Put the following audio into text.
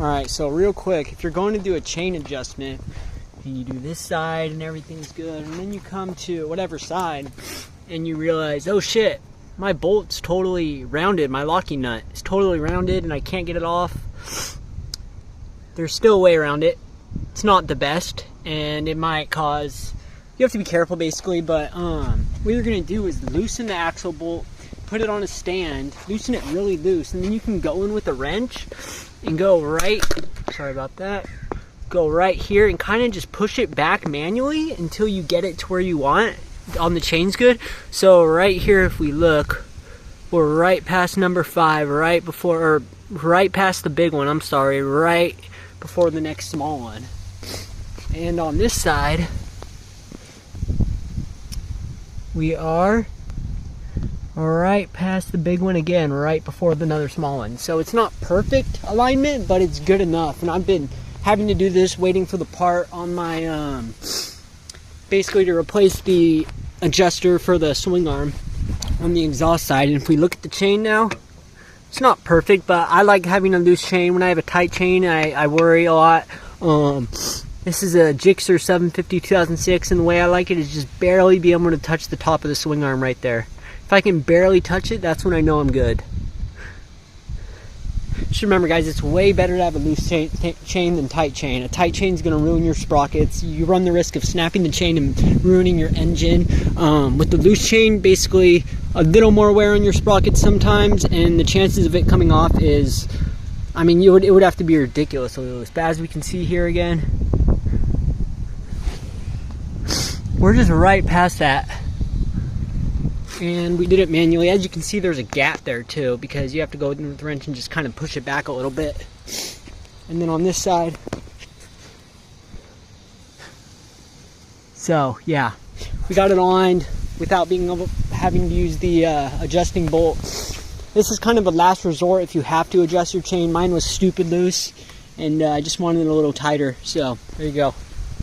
Alright, so real quick, if you're going to do a chain adjustment, and you do this side and everything's good, and then you come to whatever side, and you realize, oh shit, my bolt's totally rounded, my locking nut is totally rounded, and I can't get it off. There's still a way around it. It's not the best, and it might cause, you have to be careful basically, but what you're going to do is loosen the axle bolt, put it on a stand, loosen it really loose, and then you can go in with a wrench and go right, sorry about that, go right here and kind of just push it back manually until you get it to where you want on the chain's good. So right here, if we look, we're right past number 5, right before, or right past the big one, I'm sorry, right before the next small one. And on this side, we are right past the big one again, right before another small one. So it's not perfect alignment, but it's good enough. And I've been having to do this, waiting for the part on my, basically to replace the adjuster for the swing arm on the exhaust side. And if we look at the chain now, it's not perfect, but I like having a loose chain. When I have a tight chain, I worry a lot. This is a Gixxer 750 2006, and the way I like it is just barely be able to touch the top of the swing arm right there. If I can barely touch it, that's when I know I'm good. Just remember, guys, it's way better to have a loose chain than tight chain. A tight chain is going to ruin your sprockets. You run the risk of snapping the chain and ruining your engine. With the loose chain, basically a little more wear on your sprockets sometimes, and the chances of it coming off is, I mean, it would have to be ridiculously loose. But as we can see here again, we're just right past that. And we did it manually. As you can see, there's a gap there too, because you have to go in with the wrench and just kind of push it back a little bit. And then on this side, so yeah, we got it aligned without having to use the adjusting bolt. This is kind of a last resort if you have to adjust your chain. Mine was stupid loose, and I just wanted it a little tighter. So there you go.